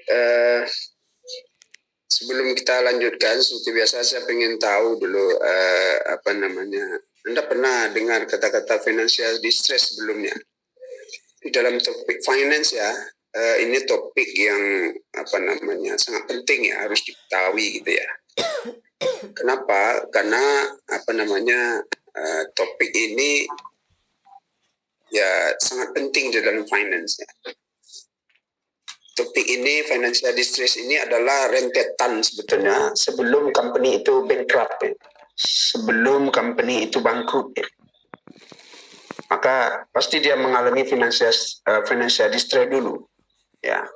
eh, sebelum kita lanjutkan, seperti biasa saya ingin tahu dulu apa namanya. Anda pernah dengar kata-kata financial distress sebelumnya? Di dalam topik finance ya, ini topik yang apa namanya sangat penting ya, harus diketahui gitu ya. Kenapa? Karena apa namanya topik ini ya sangat penting di dalam finance ya. Topik ini, financial distress ini adalah rentetan sebetulnya sebelum company itu bankrupt ya. Sebelum company itu bangkrut ya. Maka pasti dia mengalami financial distress dulu ya.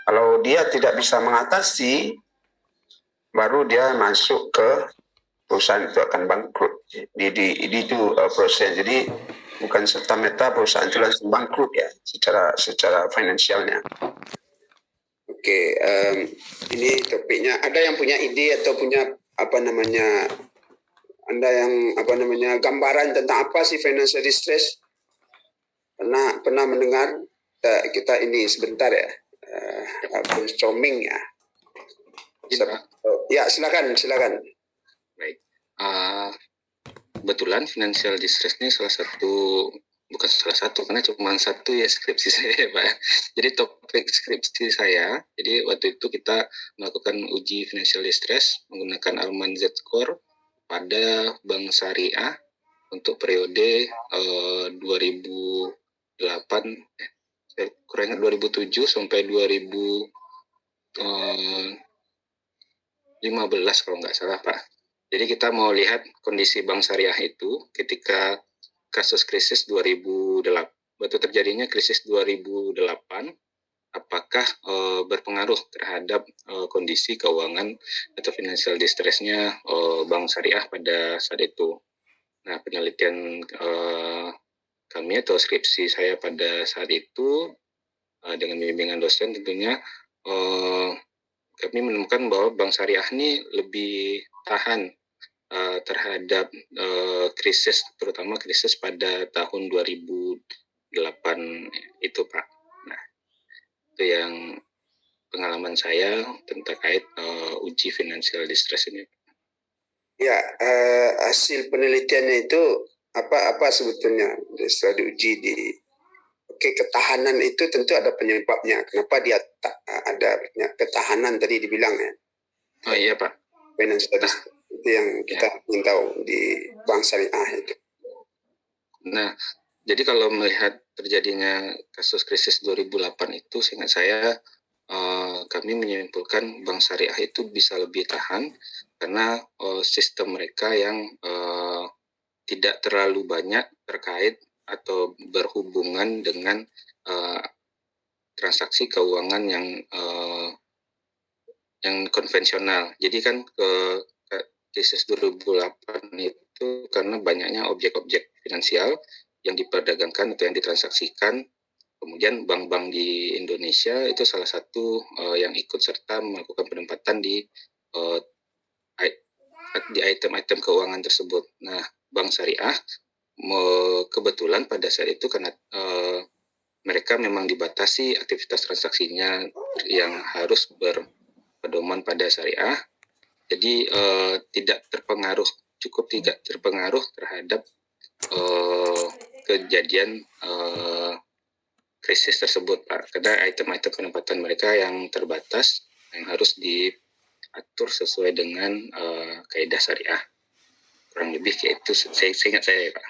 Kalau dia tidak bisa mengatasi, baru dia masuk ke perusahaan itu akan bangkrut. Itu proses. Jadi bukan serta-merta perusahaan itu langsung bangkrut ya secara finansialnya. Oke, ini topiknya. Ada yang punya ide atau punya apa namanya? Anda yang apa namanya gambaran tentang apa sih financial distress? Pernah mendengar? Kita ini sebentar ya, brainstorming ya. Ya silakan. Baik. Kebetulan financial distress ini bukan salah satu karena cuma satu ya skripsi saya Pak. Jadi topik skripsi saya, jadi waktu itu kita melakukan uji financial distress menggunakan Alman Z-Score pada Bank Syariah untuk periode 2008 kurang ingat 2007 sampai 2015 kalau nggak salah Pak. Jadi kita mau lihat kondisi Bank Syariah itu ketika kasus krisis 2008, waktu terjadinya krisis 2008, apakah berpengaruh terhadap kondisi keuangan atau financial distress-nya Bank Syariah pada saat itu. Nah, penelitian kami atau skripsi saya pada saat itu dengan bimbingan dosen tentunya kami menemukan bahwa Bank Syariah ini lebih tahan terhadap krisis, terutama krisis pada tahun 2008 itu Pak. Nah, itu yang pengalaman saya terkait uji financial distress ini. Ya, hasil penelitiannya itu apa sebetulnya setelah diuji di ketahanan itu tentu ada penyebabnya. Kenapa dia ada ketahanan tadi dibilang ya? Oh iya Pak. Financial distress itu yang kita ingin tahu di Bank Syariah itu. Nah, jadi kalau melihat terjadinya kasus krisis 2008 itu, seingat saya kami menyimpulkan Bank Syariah itu bisa lebih tahan karena sistem mereka yang tidak terlalu banyak terkait atau berhubungan dengan transaksi keuangan yang konvensional. Jadi kan krisis 2008 itu karena banyaknya objek-objek finansial yang diperdagangkan atau yang ditransaksikan. Kemudian bank-bank di Indonesia itu salah satu yang ikut serta melakukan penempatan di item-item keuangan tersebut. Nah, Bank Syariah kebetulan pada saat itu karena mereka memang dibatasi aktivitas transaksinya yang harus berpedoman pada syariah, jadi tidak terpengaruh terhadap kejadian krisis tersebut Pak, karena item-item penempatan mereka yang terbatas yang harus diatur sesuai dengan kaidah syariah. Kurang lebih kayak itu seingat saya Pak.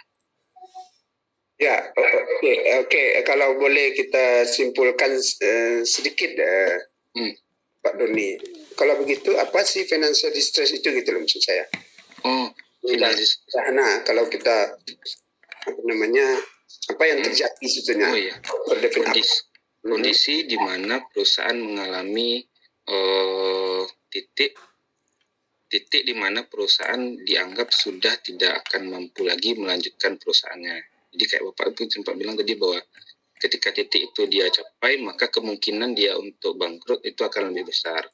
Ya, oke. Kalau boleh kita simpulkan sedikit Pak Doni. Kalau begitu apa sih financial distress itu gitu loh maksud saya? Karena kalau kita apa yang terjadi sebetulnya? Oh iya. Kondisi di mana perusahaan mengalami titik di mana perusahaan dianggap sudah tidak akan mampu lagi melanjutkan perusahaannya. Jadi kayak Bapak itu sempat bilang tadi bahwa ketika titik itu dia capai, maka kemungkinan dia untuk bangkrut itu akan lebih besar.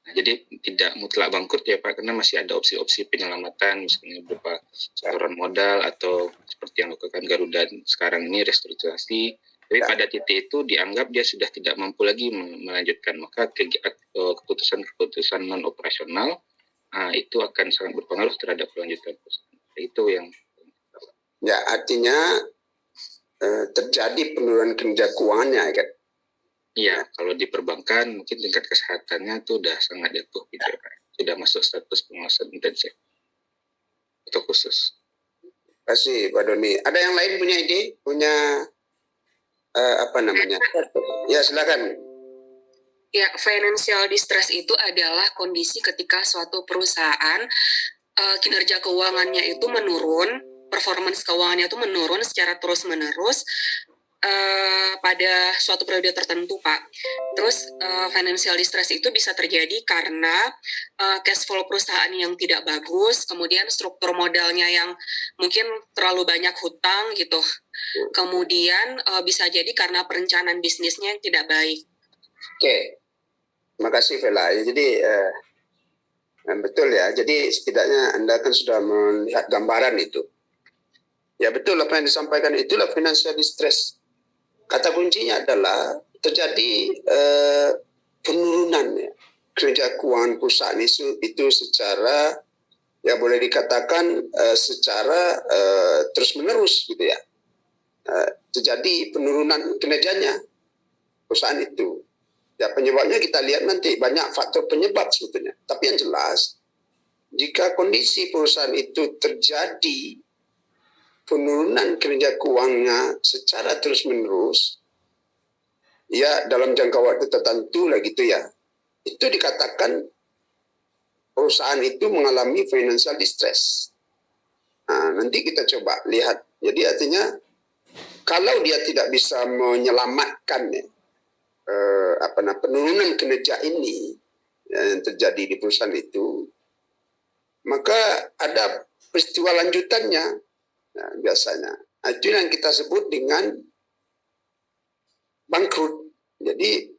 Nah, jadi tidak mutlak bangkrut ya Pak, karena masih ada opsi-opsi penyelamatan, misalnya berupa setoran modal atau seperti yang dilakukan Garuda sekarang ini restrukturisasi, Tapi pada titik itu dianggap dia sudah tidak mampu lagi melanjutkan, maka keputusan non operasional itu akan sangat berpengaruh terhadap kelanjutan perusahaan. Itu yang ya, artinya terjadi penurunan kinerja keuangannya kan. Iya, kalau di perbankan mungkin tingkat kesehatannya itu udah sangat jatuh gitu ya Pak. Sudah masuk status pengawasan intensif atau khusus. Terima kasih Pak Doni. Ada yang lain punya ide? Punya apa namanya? Ya, silakan. Ya, financial distress itu adalah kondisi ketika suatu perusahaan kinerja keuangannya itu menurun, performance keuangannya itu menurun secara terus-menerus pada suatu periode tertentu, Pak. Terus financial distress itu bisa terjadi karena cash flow perusahaan yang tidak bagus, kemudian struktur modalnya yang mungkin terlalu banyak hutang gitu. Kemudian bisa jadi karena perencanaan bisnisnya yang tidak baik. Oke, terima kasih Vela. Jadi betul ya. Jadi setidaknya Anda kan sudah melihat gambaran itu. Ya betul apa yang disampaikan itulah financial distress. Kata kuncinya adalah terjadi penurunan ya, kinerja keuangan perusahaan itu secara ya boleh dikatakan secara terus menerus gitu ya. Terjadi penurunan kinerjanya perusahaan itu. Ya penyebabnya kita lihat nanti, banyak faktor penyebab sebetulnya. Tapi yang jelas, jika kondisi perusahaan itu terjadi penurunan kinerja keuangannya secara terus-menerus, ya dalam jangka waktu tertentu lah gitu ya, itu dikatakan perusahaan itu mengalami financial distress. Nah, nanti kita coba lihat. Jadi artinya, kalau dia tidak bisa menyelamatkan penurunan kinerja ini yang terjadi di perusahaan itu, maka ada peristiwa lanjutannya. Nah, biasanya itu yang kita sebut dengan bangkrut. Jadi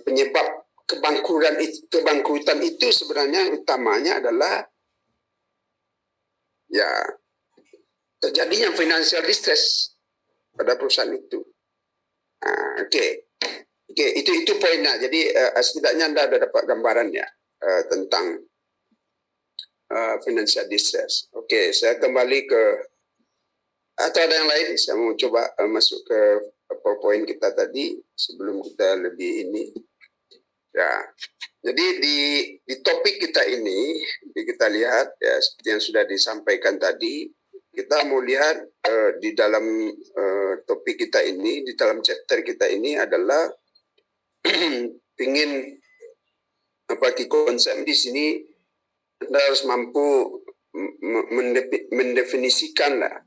penyebab kebangkrutan itu sebenarnya utamanya adalah ya terjadinya financial distress pada perusahaan itu. Oke, itu poinnya. Jadi setidaknya Anda ada dapat gambarannya tentang financial distress. Oke, saya kembali ke, atau ada yang lain? Saya mau coba masuk ke poin kita tadi sebelum kita lebih ini. Ya, jadi di topik kita ini, kita lihat ya seperti yang sudah disampaikan tadi, kita mau lihat di dalam topik kita ini, di dalam chapter kita ini adalah ingin konsep di sini. Anda harus mampu mendefinisikan lah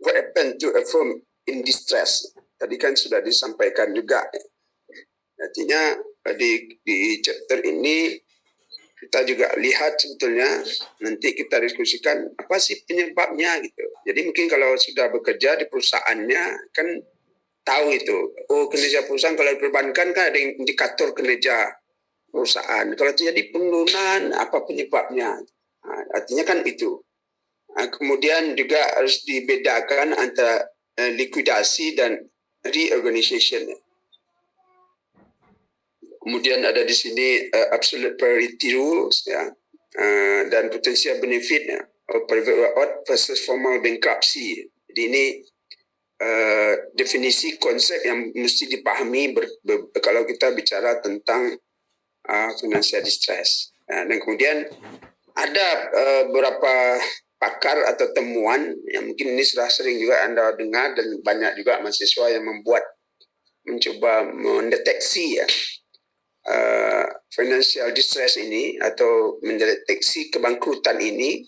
what happened to a firm in distress. Tadi kan sudah disampaikan juga. Artinya di chapter ini kita juga lihat sebetulnya nanti kita diskusikan apa sih penyebabnya gitu. Jadi mungkin kalau sudah bekerja di perusahaannya kan tahu itu. Oh, kinerja perusahaan kalau diperbankan kan ada indikator kinerja perusahaan. Kalau terjadi penurunan, apa penyebabnya? Artinya kan itu. Kemudian juga harus dibedakan antara likuidasi dan reorganization. Kemudian ada di sini absolute priority rules ya, dan potential benefit ya, private out versus formal bankruptcy. Jadi ini definisi konsep yang mesti dipahami kalau kita bicara tentang financial distress. Dan kemudian ada beberapa pakar atau temuan yang mungkin ini sudah sering juga Anda dengar dan banyak juga mahasiswa yang mencoba mendeteksi ya financial distress ini atau mendeteksi kebangkrutan ini.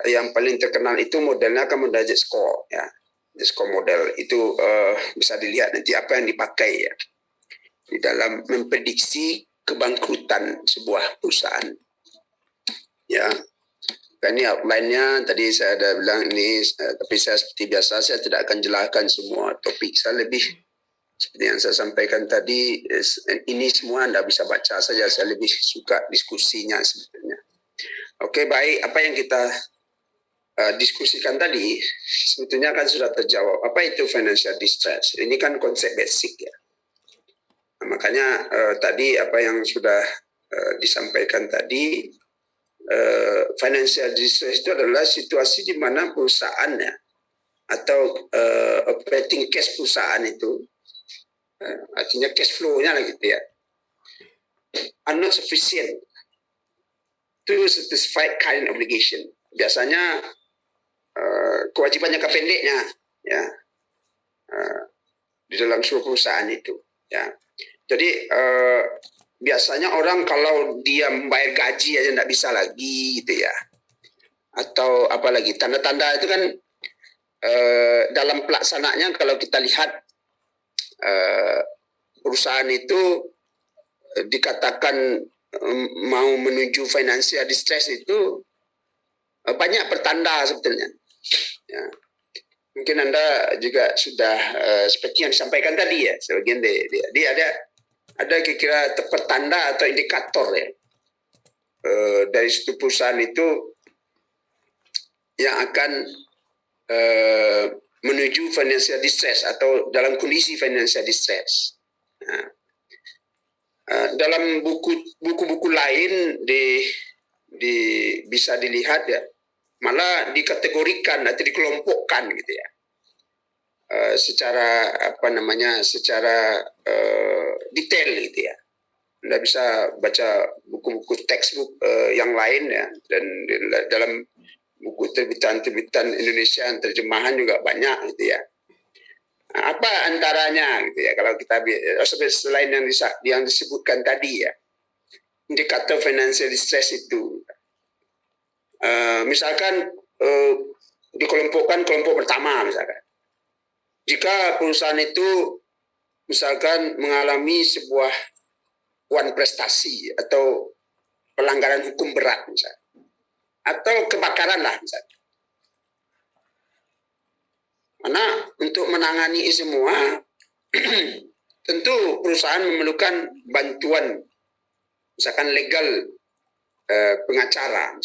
Yang paling terkenal itu modelnya kan model Z-score ya. Z-score model itu bisa dilihat nanti apa yang dipakai ya di dalam memprediksi kebangkrutan sebuah perusahaan. Ya, ini outline-nya tadi saya ada bilang ini, tapi saya seperti biasa saya tidak akan jelaskan semua topik. Saya lebih seperti yang saya sampaikan tadi, ini semua Anda bisa baca saja. Saya lebih suka diskusinya sebetulnya. Oke, baik. Apa yang kita diskusikan tadi, sebetulnya kan sudah terjawab. Apa itu financial distress? Ini kan konsep basic ya. Nah, makanya tadi apa yang sudah disampaikan tadi, financial distress itu adalah situasi di mana perusahaannya atau operating cash perusahaan itu, artinya cash flow-nya lah gitu ya, are not sufficient to satisfy current obligation. Biasanya kewajiban jangka pendeknya ya di dalam sebuah perusahaan itu ya. Jadi biasanya orang kalau dia membayar gaji aja tidak bisa lagi gitu ya, atau apalagi tanda-tanda itu kan dalam pelaksanaannya kalau kita lihat perusahaan itu dikatakan mau menuju financial distress itu banyak pertanda sebetulnya. Ya. Mungkin Anda juga sudah seperti yang disampaikan tadi ya, sebagian dia ada kira-kira pertanda atau indikator ya dari suatu perusahaan itu yang akan menuju financial distress atau dalam kondisi financial distress. Nah, dalam buku-buku lain bisa dilihat ya, malah dikategorikan atau dikelompokkan gitu ya, secara secara detail gitu ya. Anda bisa baca buku-buku textbook yang lain ya, dan dalam buku terbitan Indonesia terjemahan juga banyak gitu ya. Nah, apa antaranya gitu ya, kalau kita selain yang disebutkan tadi ya, indikator financial distress itu misalkan dikelompokkan kelompok pertama misalkan, jika perusahaan itu misalkan mengalami sebuah prestasi atau pelanggaran hukum berat misalkan, atau kebakaran lah misalkan. Karena untuk menangani semua tentu perusahaan memerlukan bantuan misalkan legal pengacara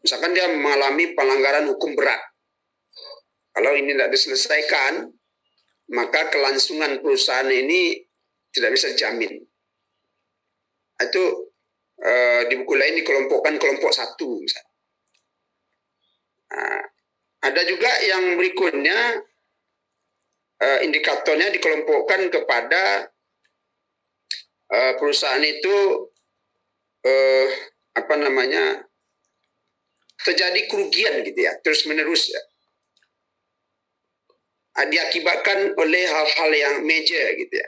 misalkan dia mengalami pelanggaran hukum berat. Kalau ini tidak diselesaikan, maka kelangsungan perusahaan ini tidak bisa dijamin. Itu di buku lain dikelompokkan kelompok satu misalkan. Nah, ada juga yang berikutnya, indikatornya dikelompokkan kepada perusahaan itu terjadi kerugian gitu ya, terus menerus ya, diakibatkan oleh hal-hal yang major gitu ya.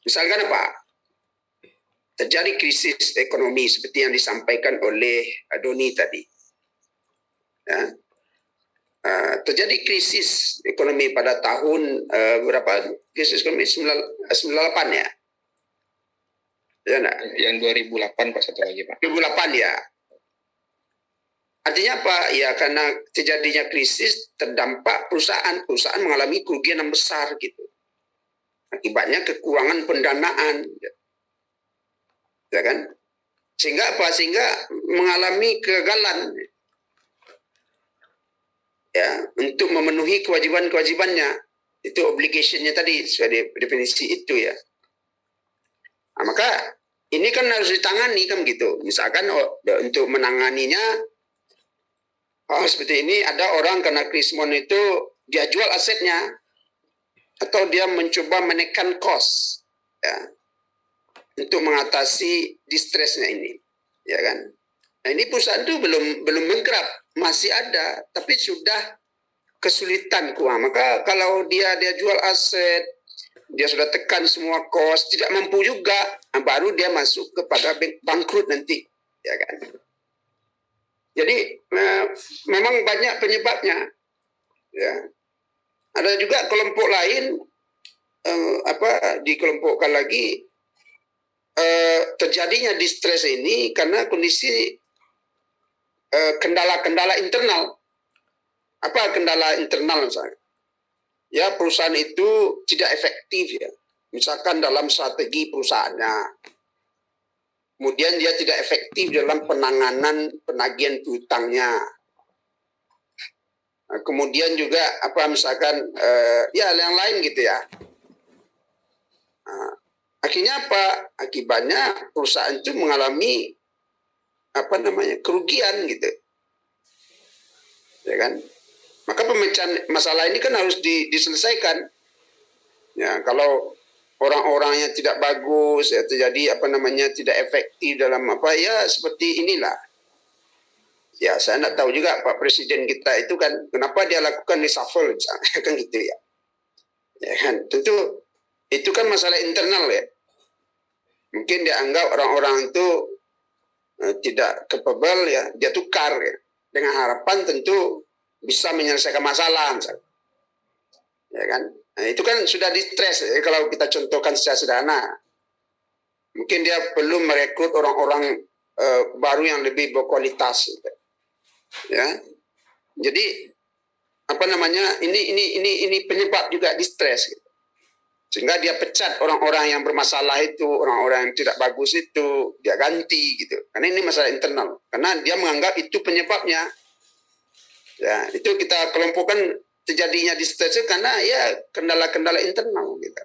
Misalkan apa? Terjadi krisis ekonomi seperti yang disampaikan oleh Doni tadi. Ya. Terjadi krisis ekonomi pada tahun berapa? Krisis ekonomi 98 ya? Ya enggak? Yang 2008 Pak, satu lagi Pak. 2008 ya. Artinya apa? Ya karena terjadinya krisis terdampak perusahaan mengalami kerugian yang besar gitu. Akibatnya kekurangan pendanaan. Ya kan? Sehingga apa? Sehingga mengalami kegagalan. Ya, untuk memenuhi kewajiban-kewajibannya, itu obligation-nya tadi sesuai definisi itu ya. Nah, maka ini kan harus ditangani kan gitu. Misalkan untuk menanganinya, seperti ini ada orang kena krismon itu dia jual asetnya atau dia mencoba menekan cost ya untuk mengatasi distressnya ini, ya kan? Nah, ini perusahaan itu belum mengkerap. Masih ada, tapi sudah kesulitan keuangan. Maka kalau dia jual aset, dia sudah tekan semua kos, tidak mampu juga, baru dia masuk kepada bangkrut nanti, ya kan? Jadi memang banyak penyebabnya. Ya. Ada juga kelompok lain, dikelompokkan lagi terjadinya distress ini karena kondisi kendala-kendala internal. Apa kendala internal misalnya? Ya, perusahaan itu tidak efektif ya. Misalkan dalam strategi perusahaannya. Kemudian dia tidak efektif dalam penanganan penagihan piutangnya. kemudian juga misalkan ya yang lain gitu ya. Akhirnya apa? Akibatnya perusahaan itu mengalami kerugian gitu, ya kan? Maka pemecahan masalah ini kan harus diselesaikan. Ya, kalau orang-orangnya tidak bagus, ya, terjadi tidak efektif dalam ya seperti inilah. Ya, saya tidak tahu juga Pak Presiden kita itu kan kenapa dia lakukan reshuffle kan gitu ya. Ya kan, tentu itu kan masalah internal ya. Mungkin dia anggap orang-orang itu tidak capable ya, dia tukar ya, dengan harapan tentu bisa menyelesaikan masalah misalnya. Ya kan? Nah, itu kan sudah di-stress ya, kalau kita contohkan secara sederhana. Mungkin dia perlu merekrut orang-orang baru yang lebih berkualitas gitu. Ya. Jadi ini penyebab juga di-stress gitu. Sehingga dia pecat orang-orang yang bermasalah itu, orang-orang yang tidak bagus itu, dia ganti gitu. Karena ini masalah internal. Karena dia menganggap itu penyebabnya. Ya, itu kita kelompokkan terjadinya distress karena ya kendala-kendala internal gitu.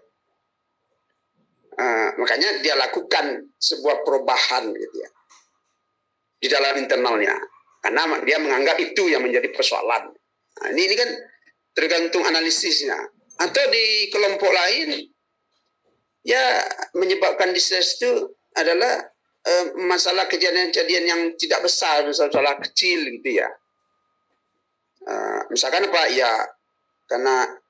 Makanya dia lakukan sebuah perubahan gitu ya di dalam internalnya. Karena dia menganggap itu yang menjadi persoalan. Nah, ini kan tergantung analisisnya. Atau di kelompok lain, ya menyebabkan distress itu adalah masalah kejadian-kejadian yang tidak besar, masalah kecil gitu ya. Misalkan apa ya, karena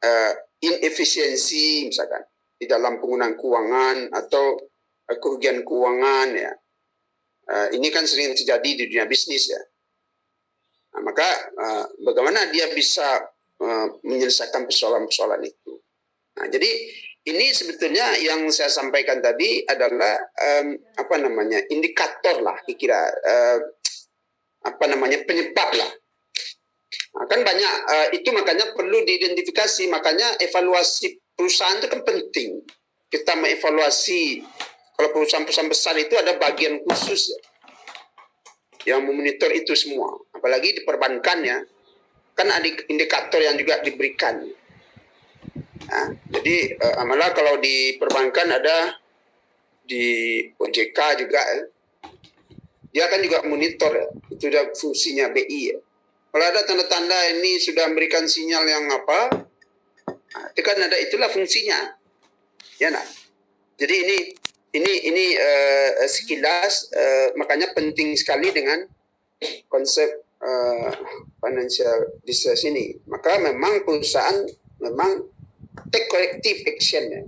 inefisiensi misalkan di dalam penggunaan keuangan atau kerugian keuangan ya. Ini kan sering terjadi di dunia bisnis ya. Nah, maka bagaimana dia bisa menyelesaikan persoalan-persoalan itu. Nah, jadi ini sebetulnya yang saya sampaikan tadi adalah indikator lah, kira penyebab lah. Nah, kan banyak itu makanya perlu diidentifikasi, makanya evaluasi perusahaan itu kan penting. Kita mengevaluasi kalau perusahaan-perusahaan besar itu ada bagian khusus ya, yang memonitor itu semua, apalagi di perbankan ya. Kan ada indikator yang juga diberikan. Nah, jadi malah kalau di perbankan ada di OJK juga, dia kan juga monitor ya. Itu udah fungsinya BI ya. Kalau ada tanda-tanda ini sudah memberikan sinyal yang nah, itu kan ada, itulah fungsinya, ya nah. Jadi ini sekilas, makanya penting sekali dengan konsep financial distress ini. Maka memang perusahaan memang take corrective action ya.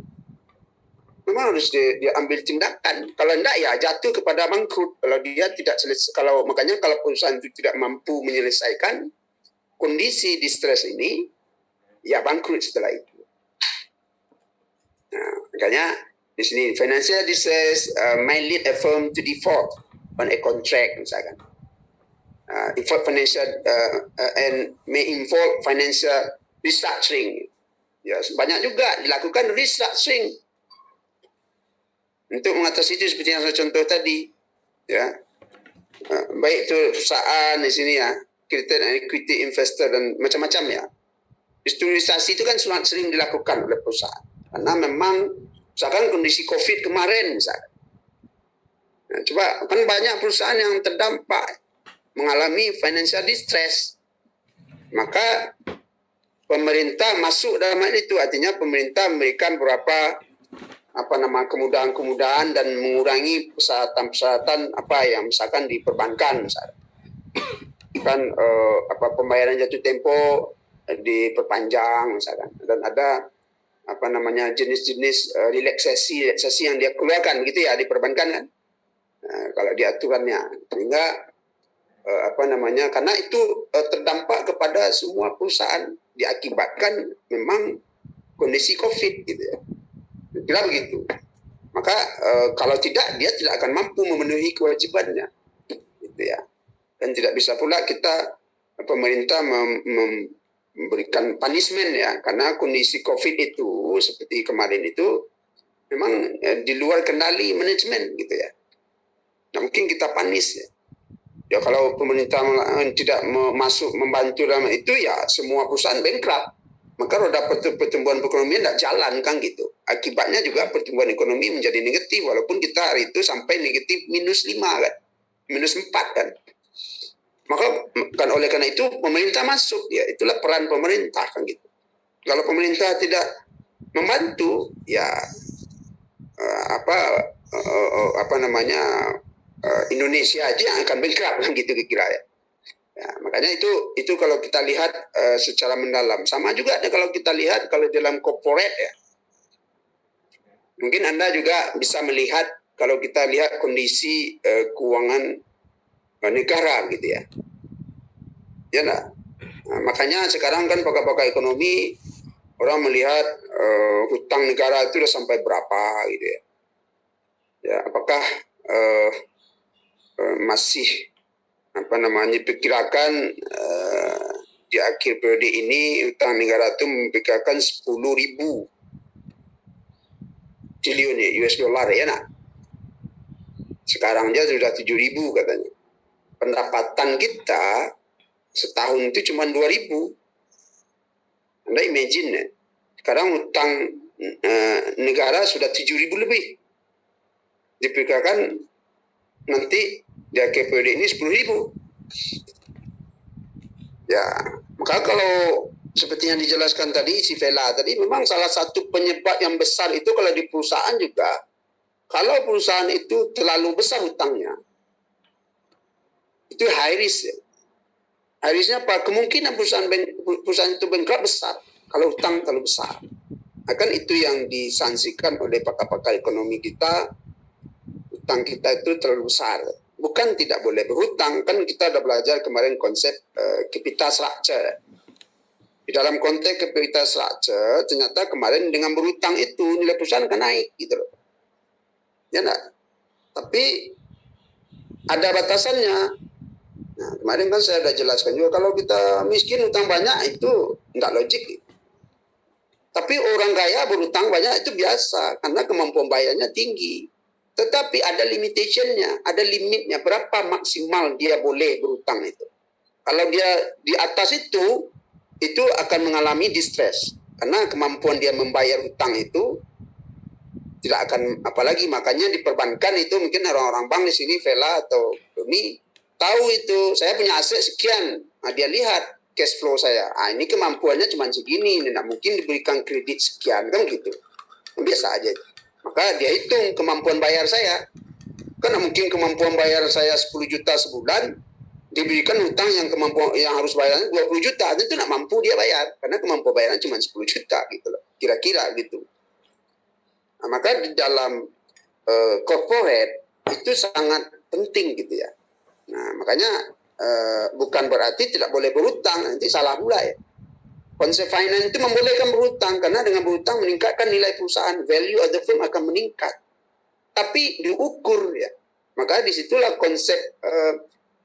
Memang harus diambil tindakan. Kalau tidak ya jatuh kepada bangkrut. Kalau dia tidak selesai, makanya kalau perusahaan itu tidak mampu menyelesaikan kondisi distress ini, ya bangkrut setelah itu. Nah, makanya di sini financial distress may lead a firm to default on a contract misalkan. Default financial and may involve financial restructuring. Ya, banyak juga dilakukan restructuring untuk mengatasi itu seperti yang saya contoh tadi. Ya, baik itu perusahaan di sini ya, credit and equity investor dan macam-macam ya. Restrukturisasi itu kan sering dilakukan oleh perusahaan karena memang misalkan kondisi COVID kemarin misalkan. Nah, coba kan banyak perusahaan yang terdampak mengalami financial distress, maka pemerintah masuk dalam hal itu, artinya pemerintah memberikan beberapa kemudahan-kemudahan dan mengurangi persyaratan-persyaratan yang misalkan di perbankan misalkan. Kan pembayaran jatuh tempo diperpanjang misalkan, dan ada jenis-jenis relaksasi yang dia keluarkan begitu ya di perbankan kan. Kalau di aturannya, sehingga karena itu terdampak kepada semua perusahaan, diakibatkan memang kondisi COVID gitu ya. Kira begitu. Maka kalau tidak, dia tidak akan mampu memenuhi kewajibannya gitu ya. Dan tidak bisa pula pemerintah memberikan punishment ya, karena kondisi COVID itu seperti kemarin itu memang di luar kendali manajemen gitu ya. Nah, mungkin kita punish ya. Ya kalau pemerintah tidak masuk membantu dalam itu, ya semua perusahaan bankrupt. Maka roda pertumbuhan ekonomi tidak jalan kan gitu. Akibatnya juga pertumbuhan ekonomi menjadi negatif, walaupun kita hari itu sampai negatif -5 kan, -4 kan. Maka kan oleh karena itu pemerintah masuk, ya itulah peran pemerintah kan gitu. Kalau pemerintah tidak membantu, ya Indonesia aja yang akan bankrupt kan gitu kira-kira ya. Ya, makanya itu kalau kita lihat secara mendalam. Sama juga kalau kita lihat kalau dalam corporate ya. Mungkin Anda juga bisa melihat kalau kita lihat kondisi keuangan negara gitu ya. Ya enggak? Nah, makanya sekarang kan pakar-pakar ekonomi orang melihat hutang negara itu sudah sampai berapa gitu ya. Ya, apakah masih diperkirakan di akhir periode ini hutang negara itu memperkirakan 10.000 triliun US dollar ya nak. Sekarang aja sudah 7.000 katanya. Pendapatan kita setahun itu cuma 2.000. Anda imagine ya. Sekarang hutang negara sudah 7.000 lebih. Diperkirakan nanti di akhir periode ini 10.000. Ya, maka kalau seperti yang dijelaskan tadi si Vela tadi, memang salah satu penyebab yang besar itu kalau di perusahaan juga, kalau perusahaan itu terlalu besar hutangnya, itu high risk. Ya. High risknya apa? Kemungkinan perusahaan itu bankrupt besar kalau hutang terlalu besar. Akan itu yang disanksikan oleh pakar-pakar ekonomi kita, hutang kita itu terlalu besar. Bukan tidak boleh berhutang, kan kita sudah belajar kemarin konsep capital structure. Di dalam konteks capital structure, ternyata kemarin dengan berhutang itu nilai perusahaan akan naik gitu loh. Ya enggak? Tapi ada batasannya. Nah, kemarin kan saya sudah jelaskan juga kalau kita miskin hutang banyak itu enggak logik. Tapi orang kaya berhutang banyak itu biasa karena kemampuan bayarnya tinggi. Tetapi ada limitationnya, ada limitnya berapa maksimal dia boleh berhutang itu. Kalau dia di atas itu akan mengalami distress karena kemampuan dia membayar hutang itu tidak akan, apalagi makanya diperbankan itu mungkin orang-orang bank di sini Vela atau Doni tahu itu saya punya aset sekian, nah, dia lihat cash flow saya, ini kemampuannya cuma segini, tidak mungkin diberikan kredit sekian kan gitu, biasa aja. Maka dia hitung kemampuan bayar saya. Karena mungkin kemampuan bayar saya 10 juta sebulan, diberikan hutang yang harus bayarnya 20 juta, itu tidak mampu dia bayar karena kemampuan bayarnya cuma 10 juta gitu loh. Kira-kira gitu. Nah, maka di dalam corporate itu sangat penting gitu ya. Nah, makanya bukan berarti tidak boleh berhutang, nanti salah pula ya. Konsep finance itu membolehkan berhutang karena dengan berhutang meningkatkan nilai perusahaan, value of the firm akan meningkat. Tapi diukur ya. Maka disitulah konsep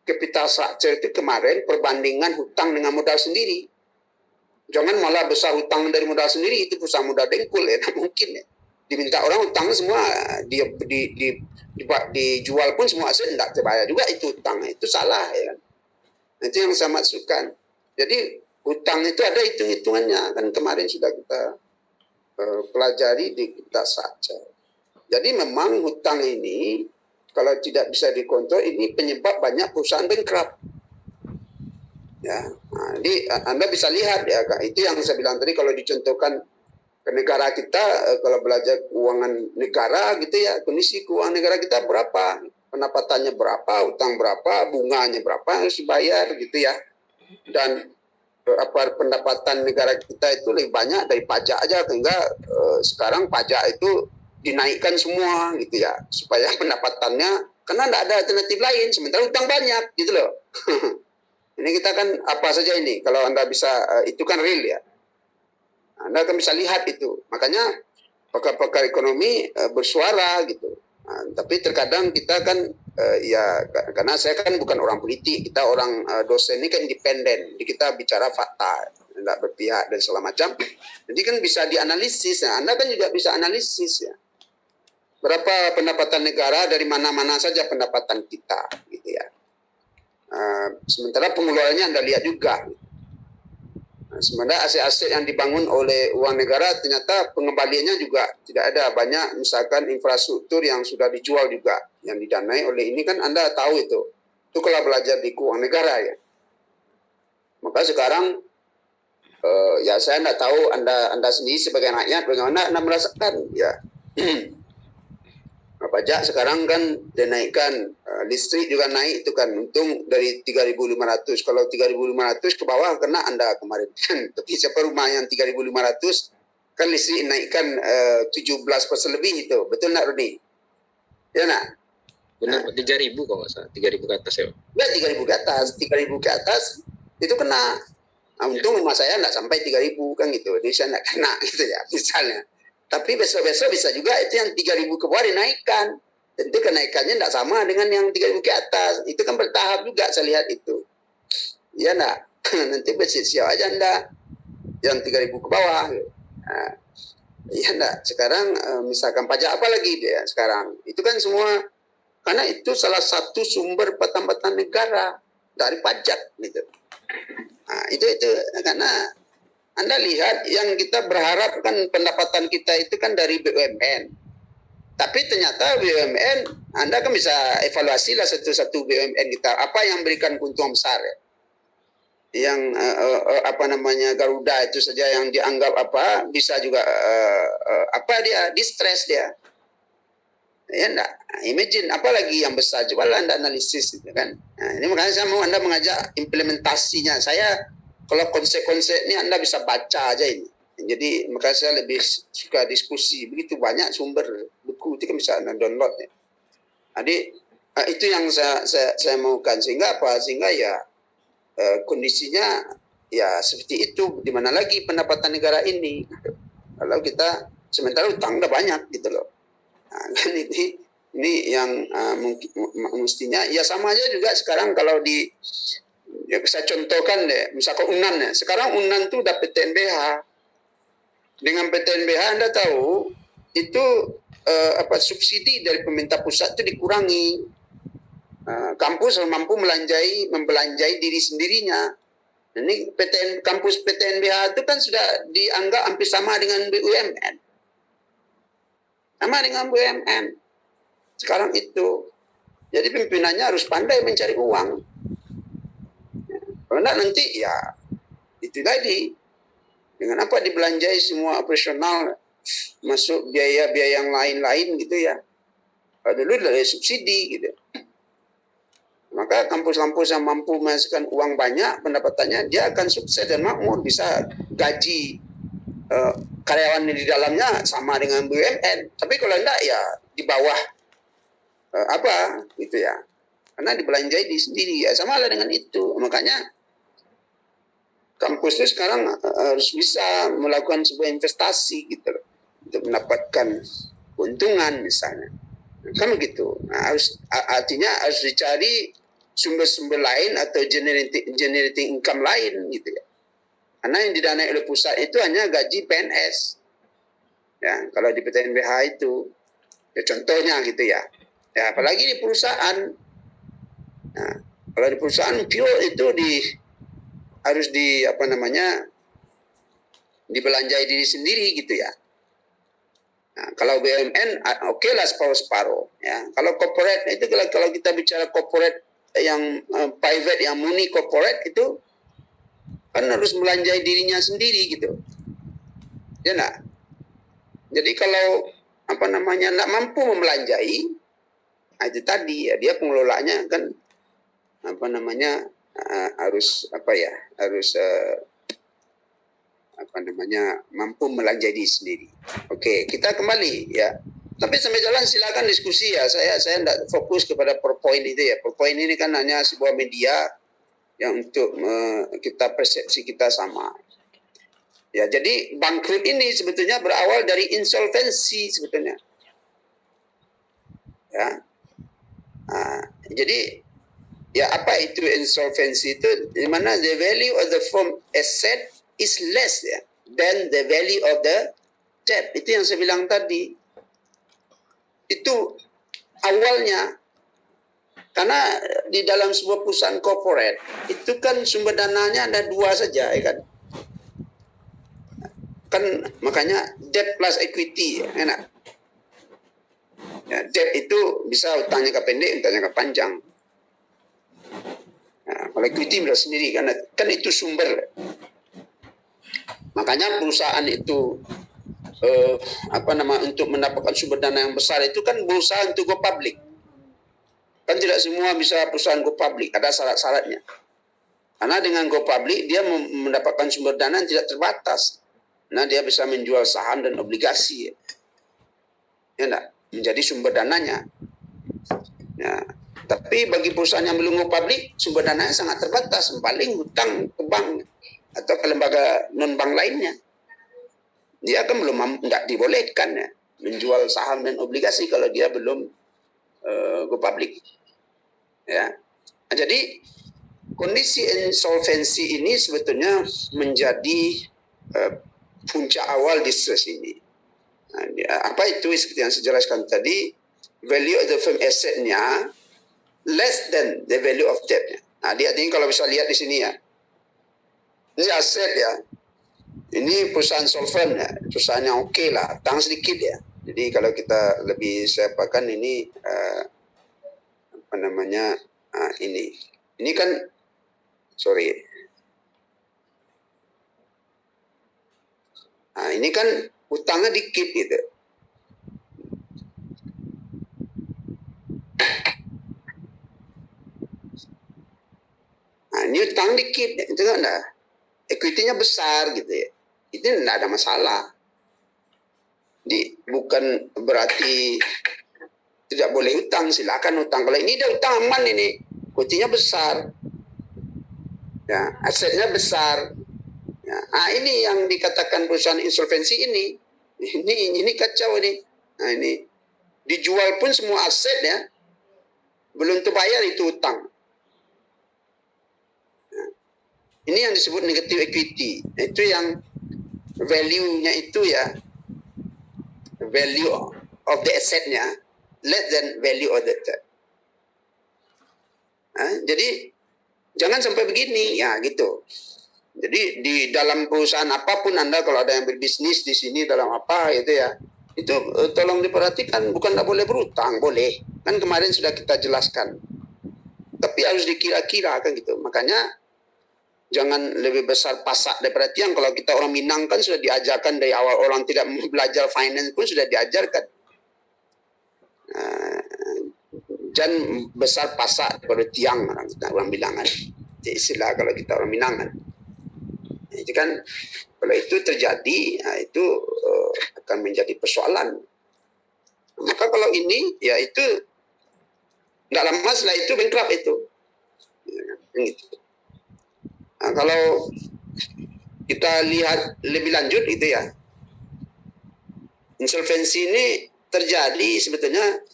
capital structure itu kemarin perbandingan hutang dengan modal sendiri. Jangan malah besar hutang dari modal sendiri, itu perusahaan modal dengkul ya, tidak mungkin ya. Diminta orang hutang semua dijual pun semua aset tidak terbayar juga itu hutang, itu salah ya. Itu yang saya maksudkan. Jadi hutang itu ada hitung-hitungannya, kan kemarin sudah kita pelajari di kita saja. Jadi memang hutang ini kalau tidak bisa dikontrol ini penyebab banyak perusahaan bankrupt. Ya, nah, jadi Anda bisa lihat ya, itu yang saya bilang tadi kalau dicontohkan ke negara kita, kalau belajar keuangan negara gitu ya, kondisi keuangan negara kita berapa, pendapatannya berapa, utang berapa, bunganya berapa harus dibayar gitu ya, dan pendapatan negara kita itu lebih banyak dari pajak aja, sehingga sekarang pajak itu dinaikkan semua gitu ya, supaya pendapatannya, karena tidak ada alternatif lain, sementara utang banyak gitu loh. Ini kita kan apa saja ini, kalau Anda bisa, itu kan real ya, Anda akan bisa lihat itu. Makanya pakar-pakar ekonomi bersuara gitu. Nah, tapi terkadang kita kan ya karena saya kan bukan orang politik, kita orang dosen ini kan independen, jadi kita bicara fakta, tidak berpihak dan segala macam. Jadi kan bisa dianalisis. Nah, Anda kan juga bisa analisis ya. Berapa pendapatan negara, dari mana-mana saja pendapatan kita gitu ya. Sementara pengelolanya Anda lihat juga. Sementara aset-aset yang dibangun oleh uang negara ternyata pengembaliannya juga tidak ada. Banyak misalkan infrastruktur yang sudah dijual juga, yang didanai oleh ini kan Anda tahu itu. Itu kalau belajar di keuangan negara ya. Maka sekarang ya saya tidak tahu Anda sendiri sebagai rakyat bagaimana Anda merasakan ya. Pajak sekarang kan dinaikkan, listrik juga naik itu kan, untung dari 3.500. Kalau 3.500 ke bawah kena Anda kemarin kan. Tapi siapa rumah yang 3.500 kan listrik naikkan 17% lebih itu, betul nak Rudi? Ya nak? Benar, 3.000 kok nggak salah, 3.000 ke atas ya. Ya 3.000 ke atas, 3.000 ke atas itu kena. Nah, untung rumah saya nggak sampai 3.000 kan gitu, jadi saya nggak kena gitu ya misalnya. Tapi besok-besok bisa juga itu yang 3.000 ke bawah dinaikkan. Tentu kenaikannya tidak sama dengan yang 3.000 ke atas. Itu kan bertahap juga saya lihat itu. Ya enggak? Nanti bersiap aja Anda yang 3.000 ke bawah. Nah, ya enggak? Sekarang misalkan pajak apa lagi dia sekarang? Itu kan semua karena itu salah satu sumber pendapatan negara dari pajak gitu. Nah, itu karena Anda lihat yang kita berharap kan pendapatan kita itu kan dari BUMN. Tapi ternyata BUMN, Anda kan bisa evaluasi lah satu-satu BUMN kita. Apa yang berikan keuntungan besar ya? Yang Garuda itu saja yang dianggap bisa juga distress dia. Ya enggak, imagine apalagi yang besar, cobalah Anda analisis gitu kan. Nah, ini makanya saya mau Anda mengajak implementasinya. Saya kalau konsep-konsep ini Anda bisa baca aja ini. Jadi makanya saya lebih suka diskusi. Begitu banyak sumber buku itu kan bisa Anda download ya. Jadi itu yang saya maukan sehingga ya kondisinya ya seperti itu. Di mana lagi pendapatan negara ini gitu. Kalau kita sementara utang udah banyak gitu loh. Nah, kan ini yang mestinya ya sama aja juga sekarang kalau saya contohkan deh, misalkan UNAN ya. Sekarang UNAN tuh udah PTNBH. Dengan PTNBH Anda tahu itu subsidi dari pemerintah pusat itu dikurangi. Kampus mampu membelanjai diri sendirinya. Ini kampus PTNBH itu kan sudah dianggap hampir sama dengan BUMN. Sama dengan BUMN. Sekarang itu. Jadi pimpinannya harus pandai mencari uang. Kalau enggak nanti ya itu tadi. Dengan apa dibelanjai semua operasional, masuk biaya-biaya yang lain-lain gitu ya. Kalau dulu dari subsidi gitu. Maka kampus-kampus yang mampu menghasilkan uang banyak pendapatannya, dia akan sukses dan makmur, bisa gaji karyawan di dalamnya sama dengan BUMN. Tapi kalau enggak ya di bawah gitu ya. Karena dibelanjai di sendiri ya sama lah dengan itu. Makanya kampus itu sekarang harus bisa melakukan sebuah investasi gitu loh, untuk mendapatkan keuntungan misalnya. Kan begitu. Nah, artinya harus dicari sumber-sumber lain atau generating income lain gitu ya. Karena yang didanai oleh pusat itu hanya gaji PNS. Ya, kalau di PTNBH itu ya contohnya gitu ya. Ya, apalagi di perusahaan. Nah, kalau di perusahaan pure itu harus dibelanjai diri sendiri gitu ya. Nah, kalau BUMN oke lah separuh-separuh ya. Kalau corporate itu kalau kita bicara corporate yang private, yang murni corporate itu kan harus melanjai dirinya sendiri gitu. Ya enggak? Jadi kalau enggak mampu memelanjai, nah itu tadi ya, dia pengelolanya kan harus mampu melanjai diri sendiri. Oke, kita kembali ya. Tapi sampai jalan silakan diskusi ya. Saya tidak fokus kepada PowerPoint itu ya. PowerPoint ini kan hanya sebuah media yang untuk kita persepsi kita sama. Ya, jadi bangkrut ini sebetulnya berawal dari insolvensi sebetulnya. Ya. Jadi ya apa itu insolvensi itu? Di mana the value of the firm asset is less ya, than the value of the debt. Itu yang saya bilang tadi. Itu awalnya. Karena di dalam sebuah perusahaan corporate itu kan sumber dananya ada dua saja, ya kan? Kan makanya debt plus equity, enak. Ya, debt itu bisa utangnya ke pendek, utangnya ke panjang. Nah, kalau equity bisa sendiri kan itu sumber. Makanya perusahaan itu untuk mendapatkan sumber dana yang besar itu kan berusaha untuk go public. Kan tidak semua bisa perusahaan go public, ada syarat-syaratnya. Karena dengan go public dia mendapatkan sumber dana yang tidak terbatas. Nah, dia bisa menjual saham dan obligasi. Ya enggak? Menjadi sumber dananya. Ya. Tapi bagi perusahaan yang belum go public, sumber dananya sangat terbatas, paling hutang ke bank atau ke lembaga non-bank lainnya. Dia kan belum tidak dibolehkan ya menjual saham dan obligasi kalau dia belum go public. Ya. Nah, jadi kondisi insolvensi ini sebetulnya menjadi puncak awal distress ini. Nah, apa itu seperti yang saya jelaskan tadi, value of the firm asset-nya less than the value of debt-nya. Nah, dia artinya kalau bisa lihat di sini ya, ini aset ya, ini perusahaan solvent ya, perusahaan yang oke lah, tang sedikit ya. Jadi kalau kita lebih sepakan ini ini kan sorry. Nah, ini kan utangnya dikit gitu. Nah, ini utang dikit, itu kan enggak. Equity-nya besar gitu ya. Itu enggak ada masalah. Bukan berarti tidak boleh utang, silakan utang. Kalau ini dia utang aman ini, equity-nya besar. Ya, asetnya besar. Ya, ini yang dikatakan perusahaan insolvensi ini. Ini kacau ini. Nah, ini dijual pun semua aset ya. Belum terbayar itu utang. Nah, ini yang disebut negative equity. Itu yang value-nya itu ya. Value of the asset-nya less than value of the debt. Nah, jadi jangan sampai begini ya gitu. Jadi di dalam perusahaan apapun Anda kalau ada yang berbisnis di sini dalam apa gitu ya, itu tolong diperhatikan, bukan tidak boleh berutang, boleh. Kan kemarin sudah kita jelaskan. Tapi harus dikira-kira kan gitu. Makanya jangan lebih besar pasak daripada tiang. Kalau kita orang Minang kan sudah diajarkan dari awal, orang tidak belajar finance pun sudah diajarkan. Jangan besar pasak daripada tiang, orang bilangan. Istilah kalau kita orang Minang kan. Itu kan kalau itu terjadi, itu akan menjadi persoalan. Maka kalau ini, ya itu nggak lama setelah itu bankrupt itu. Gitu. Nah, kalau kita lihat lebih lanjut itu ya, insolvensi ini terjadi sebetulnya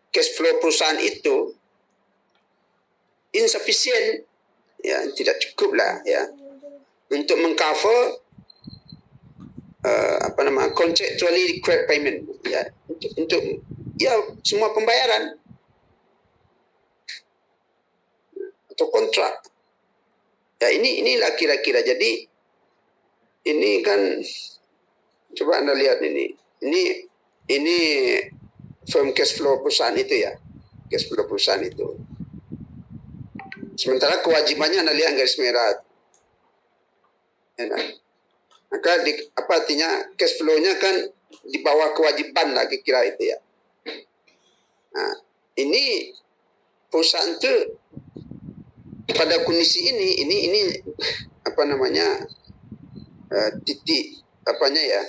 cash flow perusahaan itu insufficient, ya tidak cukup lah ya untuk mengcover contractually required payment ya untuk ya semua pembayaran atau kontrak ya inilah kira-kira. Jadi ini kan coba Anda lihat ini firm cash flow perusahaan itu ya, cash flow perusahaan itu. Sementara kewajibannya Anda lihat garis merah. Ya, maka apa artinya cash flow-nya kan di bawah kewajiban lah kira itu ya. Nah, ini perusahaan itu pada kondisi ini titik apanya ya.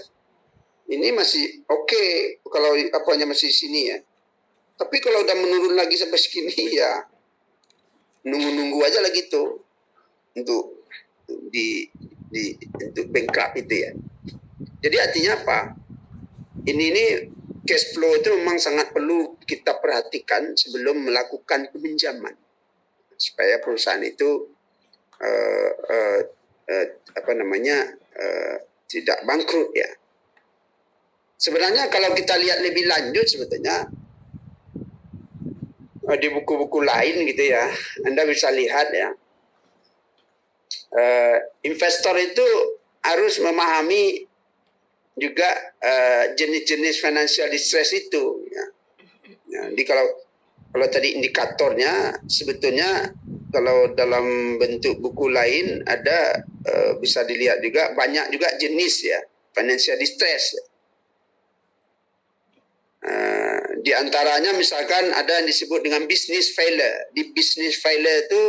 Ini masih oke kalau apanya masih sini ya. Tapi kalau udah menurun lagi sampai segini ya nunggu aja lah gitu untuk untuk bankrupt itu ya. Jadi artinya apa? Ini cash flow itu memang sangat perlu kita perhatikan sebelum melakukan peminjaman supaya perusahaan itu tidak bangkrut ya. Sebenarnya kalau kita lihat lebih lanjut sebetulnya di buku-buku lain gitu ya, Anda bisa lihat ya, investor itu harus memahami juga jenis-jenis financial distress itu. Ya. Jadi kalau tadi indikatornya sebetulnya kalau dalam bentuk buku lain ada bisa dilihat juga banyak juga jenis ya financial distress. Di antaranya misalkan ada yang disebut dengan business failure. Di business failure itu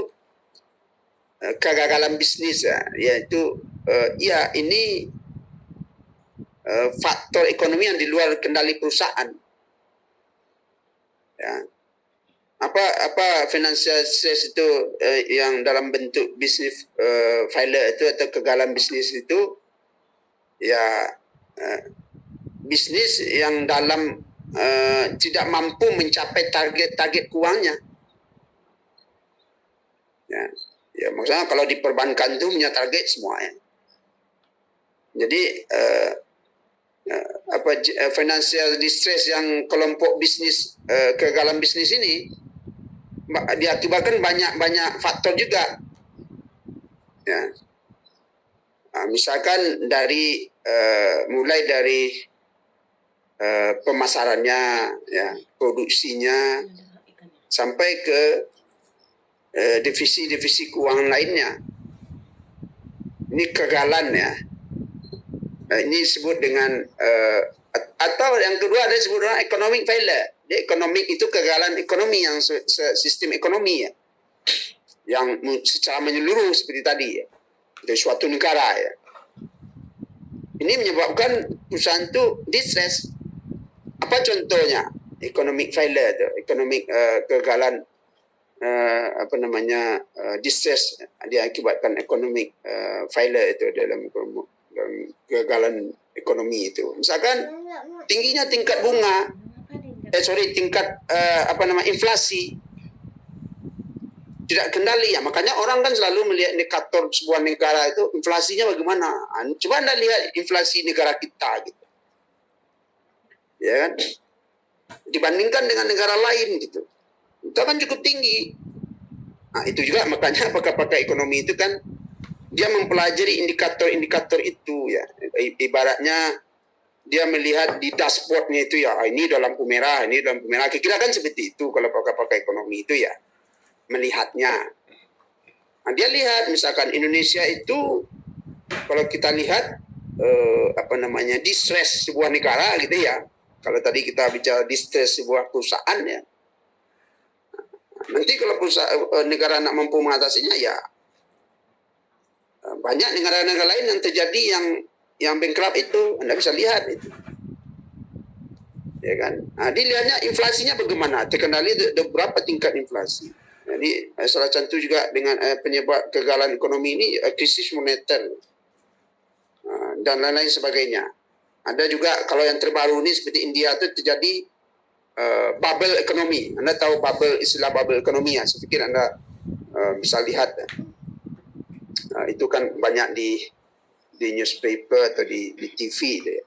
kegagalan bisnis ya, yaitu ya ini faktor ekonomi yang di luar kendali perusahaan. Ya. Apa financial stress itu yang dalam bentuk business failure itu atau kegagalan bisnis itu ya bisnis yang dalam tidak mampu mencapai target keuangannya. Ya maksudnya kalau di perbankan itu punya target semua ya. Jadi financial distress yang kelompok bisnis kegagalan bisnis ini diakibatkan banyak faktor juga. Ya. Misalkan dari mulai dari pemasarannya, ya, produksinya, sampai ke divisi keuangan lainnya. Ini kegagalan ya. Ini disebut dengan atau yang kedua ada disebut dengan economic failure. Jadi economic itu kegagalan ekonomi yang sistem ekonomi ya, yang secara menyeluruh seperti tadi ya, dari suatu negara ya. Ini menyebabkan perusahaan itu distress. Apa contohnya? Economic failure itu, economic kegagalan distress diakibatkan economic failure itu dalam kegagalan ekonomi itu. Misalkan tingginya tingkat bunga, tingkat inflasi tidak kendali ya. Makanya orang kan selalu melihat indikator sebuah negara itu inflasinya bagaimana. Coba Anda lihat inflasi negara kita gitu. Ya kan? Dibandingkan dengan negara lain gitu. Itu kan cukup tinggi. Nah, itu juga makanya pakar-pakar ekonomi itu kan dia mempelajari indikator-indikator itu ya. Ibaratnya dia melihat di dashboardnya itu ya, ini dalam lampu merah, ini dalam lampu merah. Kira-kira kan seperti itu kalau pakar-pakar ekonomi itu ya melihatnya. Nah, dia lihat misalkan Indonesia itu kalau kita lihat distress sebuah negara gitu ya. Kalau tadi kita bicara distress sebuah perusahaan ya. Nanti kalau negara nak mampu mengatasinya ya banyak negara-negara lain yang terjadi yang bankrupt itu. Anda bisa lihat itu. Ya kan? Nah, dilihatnya inflasinya bagaimana? Terkendali berapa tingkat inflasi. Jadi salah satu juga dengan penyebab kegagalan ekonomi ini krisis moneter dan lain-lain sebagainya. Ada juga kalau yang terbaru ini seperti India itu terjadi bubble ekonomi. Anda tahu istilah bubble ekonomi ya? Saya pikir Anda bisa lihat. Itu kan banyak di newspaper atau di TV itu ya.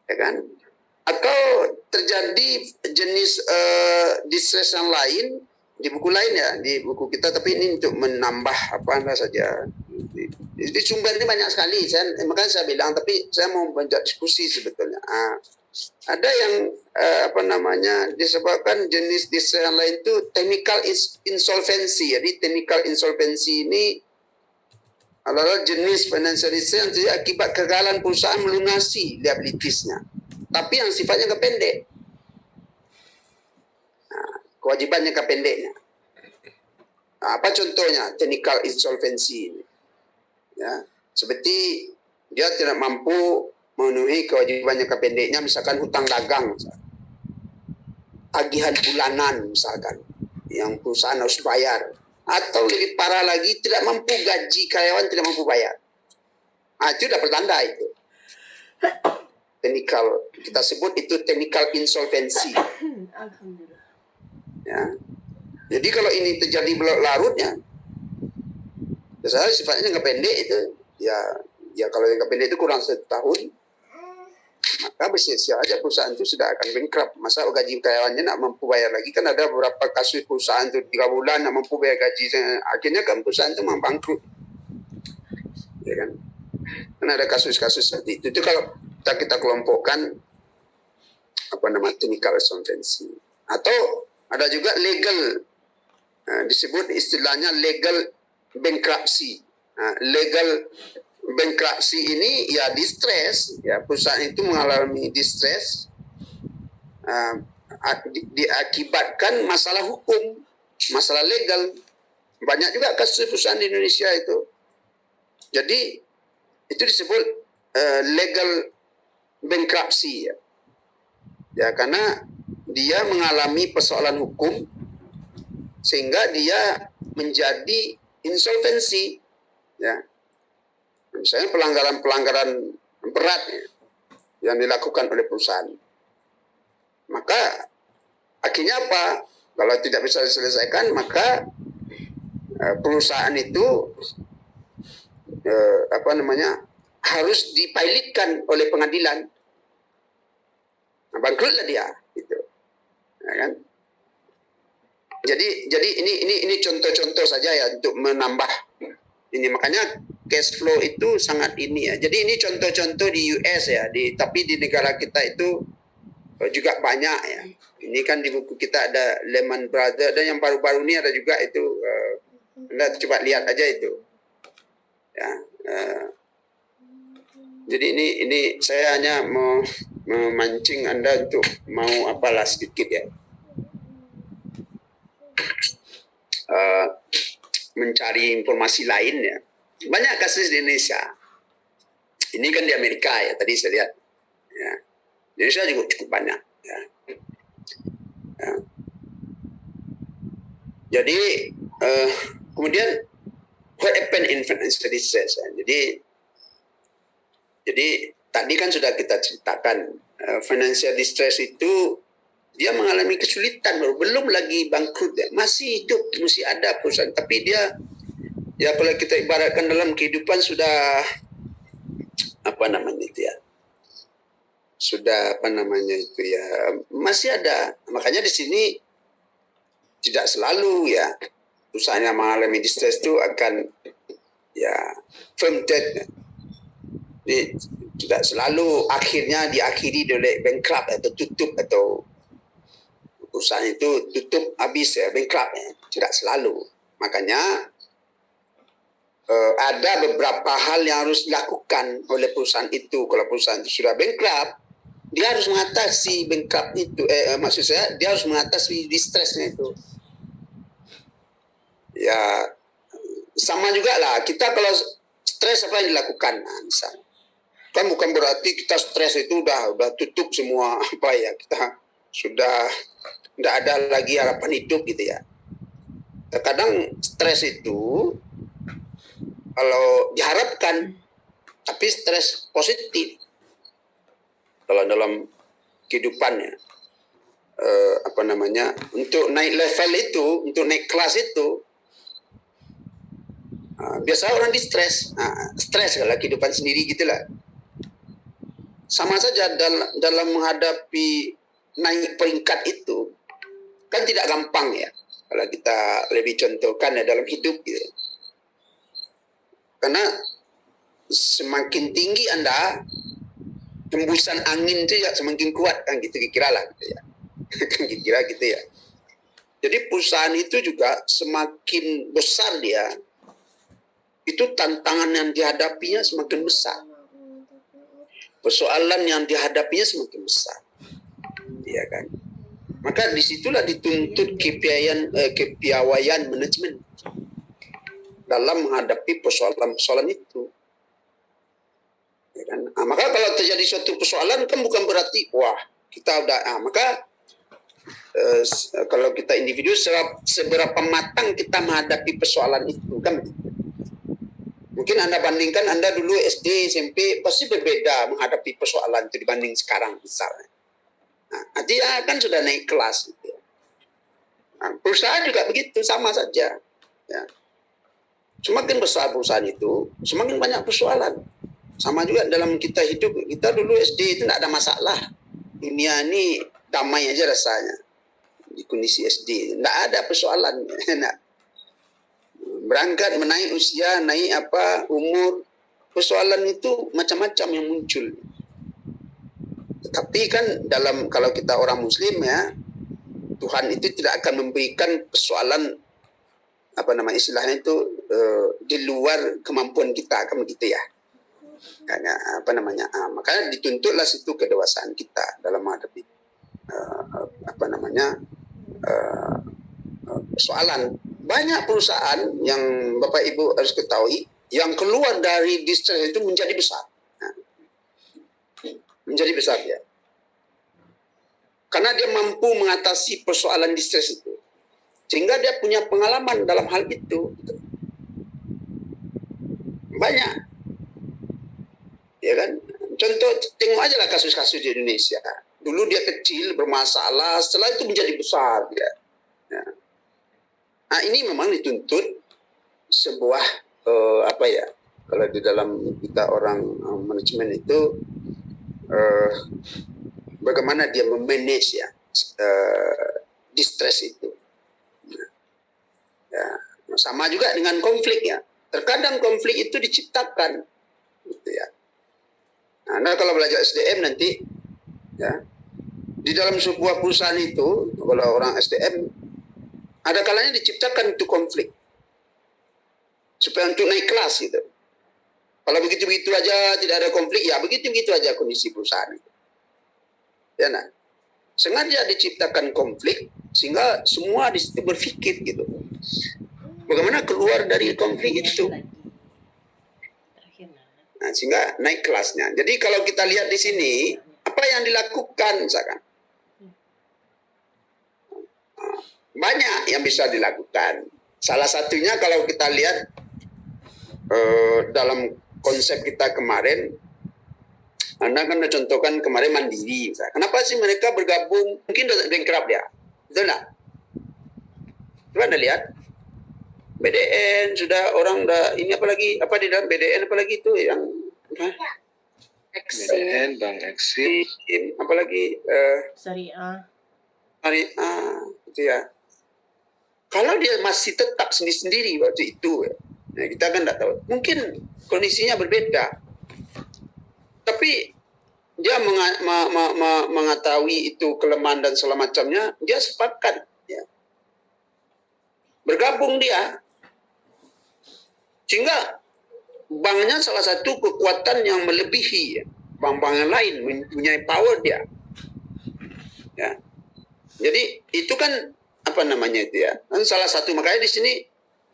Ya kan? Atau terjadi jenis distress yang lain di buku lain ya, di buku kita, tapi ini untuk menambah saja. Di sumber ini banyak sekali, makanya saya bilang, tapi saya mau banyak diskusi sebetulnya. Ada yang disebabkan jenis distress yang lain itu technical insolvency. Jadi technical insolvency ini adalah jenis financial distress yang terjadi akibat kegagalan perusahaan melunasi liabilitiesnya, tapi yang sifatnya jangka pendek. Kewajibannya jangka pendeknya. Apa contohnya technical insolvency ini? Ya, seperti dia tidak mampu memenuhi kewajiban jangka pendeknya, misalkan hutang dagang, tagihan bulanan misalkan, yang perusahaan harus bayar. Atau lebih parah lagi, tidak mampu gaji karyawan, tidak mampu bayar. Itu sudah pertanda itu. Technical, kita sebut itu technical insolvency. Alhamdulillah. Ya. Jadi kalau ini terjadi berlarutnya, biasanya sifatnya jangka pendek itu, ya kalau jangka pendek itu kurang 1 tahun. maka bersiap-siap aja perusahaan itu sudah akan bankrupt. Masa gaji karyawannya nak mampu bayar lagi, kan ada beberapa kasus perusahaan itu 3 bulan nak mampu bayar gaji, akhirnya kan perusahaan itu memang bangkrut, ya kan? Kan ada kasus-kasus seperti itu. Itu kalau kita kelompokkan technical insolvency. Atau ada juga legal, disebut istilahnya legal bankruptcy. Legal bankruptcy ini ya distress, ya perusahaan itu mengalami distress diakibatkan masalah hukum, masalah legal. Banyak juga kasus perusahaan di Indonesia itu. Jadi itu disebut legal bankruptcy, ya karena dia mengalami persoalan hukum sehingga dia menjadi insolvensi, ya. Misalnya pelanggaran-pelanggaran berat yang dilakukan oleh perusahaan. Maka akhirnya apa? Kalau tidak bisa diselesaikan, maka perusahaan itu harus dipilotkan oleh pengadilan. Bangkrutlah dia, gitu. Ya kan? Jadi ini contoh-contoh saja ya untuk menambah ini, makanya cash flow itu sangat ini ya. Jadi ini contoh-contoh di US ya, tapi di negara kita itu juga banyak ya. Ini kan di buku kita ada Lehman Brothers, dan yang baru-baru ini ada juga itu, Anda coba lihat aja itu. Ya. Jadi ini saya hanya mau memancing Anda untuk mau apalah sedikit ya. Mencari informasi lain ya. Banyak kasus di Indonesia. Ini kan di Amerika ya, tadi saya lihat. Ya. Di Indonesia juga cukup banyak. Ya. Ya. Jadi kemudian what happened in financial distress? Ya. Jadi tadi kan sudah kita ceritakan financial distress itu dia mengalami kesulitan, belum lagi bangkrut ya, masih hidup, masih ada perusahaan, tapi dia ya kalau kita ibaratkan dalam kehidupan sudah masih ada. Makanya di sini tidak selalu ya perusahaan yang mengalami distress itu akan ya firm debt. Jadi, tidak selalu akhirnya diakhiri oleh bankrupt atau tutup, atau perusahaan itu tutup habis ya, bankrupt ya. Tidak selalu. Makanya ada beberapa hal yang harus dilakukan oleh perusahaan itu. Kalau perusahaan itu sudah bankrupt, dia harus mengatasi bankrupt itu. Maksud saya, dia harus mengatasi distressnya itu. Ya, sama juga lah. Kita kalau stres apa yang dilakukan? Nah, misalnya. Kan bukan berarti kita stres itu udah tutup semua apa ya, kita sudah tidak ada lagi harapan hidup gitu ya. Terkadang stres itu kalau diharapkan, tapi stres positif. Kalau dalam kehidupannya, untuk naik level itu, untuk naik kelas itu, biasa orang di stres, stres kalau kehidupan sendiri gitulah. Sama saja dalam menghadapi naik peringkat itu, kan tidak gampang ya. Kalau kita lebih contohkan ya dalam hidup gitu. Karena semakin tinggi Anda, hembusan angin itu ya semakin kuat kan gitu kira-kira lah gitu ya. Kan kira-kira gitu ya. Jadi perusahaan itu juga semakin besar dia, itu tantangan yang dihadapinya semakin besar. Persoalan yang dihadapinya semakin besar. Ya kan? Maka disitulah dituntut kepiawaian manajemen dalam menghadapi persoalan-persoalan itu. Ya kan? Maka kalau terjadi suatu persoalan kan bukan berarti wah kita udah maka kalau kita individu seberapa matang kita menghadapi persoalan itu kan. Mungkin Anda bandingkan, Anda dulu SD, SMP pasti berbeda menghadapi persoalan itu dibanding sekarang misalnya. Nah, dia kan sudah naik kelas. Gitu. Nah, perusahaan juga begitu, sama saja. Ya. Semakin besar perusahaan itu, semakin banyak persoalan. Sama juga dalam kita hidup, kita dulu SD itu tidak ada masalah. Dunia ini damai aja rasanya. Di kondisi SD, tidak ada persoalan. Berangkat, menaik usia, naik umur, persoalan itu macam-macam yang muncul. Tapi kan kalau kita orang Muslim ya, Tuhan itu tidak akan memberikan persoalan istilahnya itu di luar kemampuan kita, kan begitu ya. Karena makanya dituntutlah situ kedewasaan kita dalam menghadapi persoalan. Banyak perusahaan yang Bapak Ibu harus ketahui yang keluar dari distress itu menjadi besar. Menjadi besar ya. Karena dia mampu mengatasi persoalan distress itu. Sehingga dia punya pengalaman dalam hal itu. Banyak. Ya kan? Contoh, tengok aja lah kasus-kasus di Indonesia. Dulu dia kecil, bermasalah, setelah itu menjadi besar. Ya. Nah, ini memang dituntut sebuah, kalau di dalam kita orang manajemen itu, bagaimana dia memanage ya distress itu. Ya, sama juga dengan konflik ya. Terkadang konflik itu diciptakan, gitu ya. Nah, kalau belajar SDM nanti, ya, di dalam sebuah perusahaan itu, kalau orang SDM, ada kalanya diciptakan itu konflik supaya untuk naik kelas gitu. Kalau begitu-begitu aja tidak ada konflik, ya begitu-begitu aja kondisi perusahaan itu. Ya, nah, sengaja diciptakan konflik sehingga semua di situ berpikir gitu. Bagaimana keluar dari konflik itu? Nah, sehingga naik kelasnya. Jadi kalau kita lihat di sini, apa yang dilakukan misalkan? Banyak yang bisa dilakukan. Salah satunya kalau kita lihat dalam konsep kita kemarin, Anda kan contohkan kemarin Mandiri. Misalnya. Kenapa sih mereka bergabung? Mungkin udah bankrupt ya. Betul nggak? Coba Anda lihat. BDN sudah orang udah ini apalagi apa di dalam BDN apalagi itu yang BDN, Bank Exit, apalagi Syariah itu ya. Kalau dia masih tetap sendiri-sendiri waktu itu, ya, kita kan tidak tahu. Mungkin kondisinya berbeda. Tapi dia mengetahui itu kelemahan dan segala macamnya, dia sepakat. Ya. Bergabung dia. Sehingga banknya salah satu kekuatan yang melebihi ya. Bank-bank yang lain mempunyai power dia. Ya. Jadi itu kan itu ya. Dan salah satu makanya di sini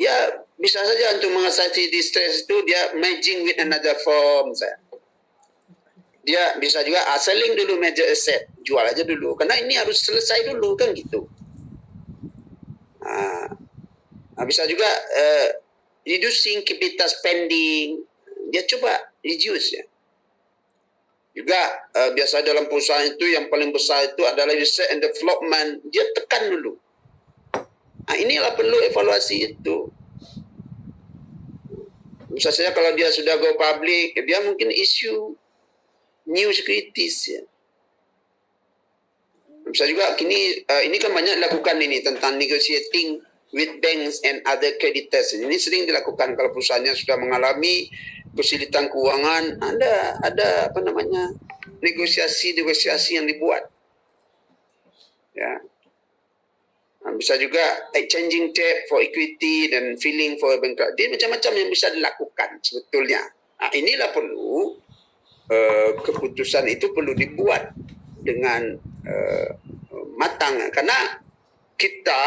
ya bisa saja untuk mengatasi distress itu dia merging with another firm. Dia bisa juga selling dulu major asset, jual aja dulu. Karena ini harus selesai dulu kan gitu. Bisa juga reducing capital spending, dia coba reduce ya. Juga biasa dalam perusahaan itu yang paling besar itu adalah research and development, dia tekan dulu. Nah, inilah perlu evaluasi itu. Bisa saja kalau dia sudah go public, dia mungkin isu new securities ya. Bisa juga ini kan banyak dilakukan ini tentang negotiating with banks and other creditors. Ini sering dilakukan kalau perusahaannya sudah mengalami kesulitan keuangan, ada negosiasi yang dibuat. Ya. Bisa juga exchanging debt for equity dan filing for bankrupt. Jadi macam-macam yang bisa dilakukan sebetulnya. Nah, inilah perlu keputusan itu perlu dibuat dengan matang karena kita